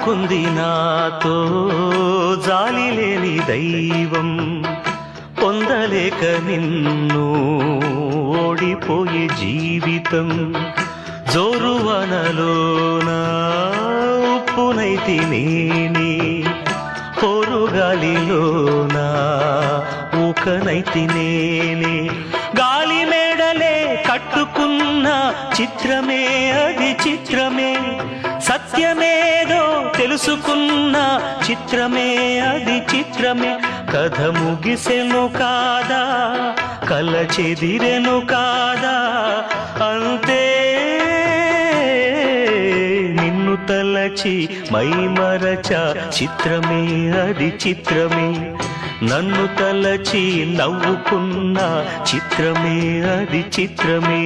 ఆడుకుంది నాతో జాలి లేని దైవం, పొందలేక నిన్ను ఓడిపోయే జీవితం. జోరువనలోన ఉప్పునైతి నేనే, పొరుగాలిలోన ఊకనైతి నేనే. గాలి మేడలే కట్టుకున్న చిత్రమే అది చిత్రమే, సత్యమేదో తెలుసుకున్న చిత్రమే అది చిత్రమే. కథ ముగిసెను కాదా, కల చెదిరెను కాదా, అంతే నిన్ను తలచి మైమరచ చిత్రమే అది చిత్రమే. నన్ను తలచి నవ్వుకున్న చిత్రమే అది చిత్రమే.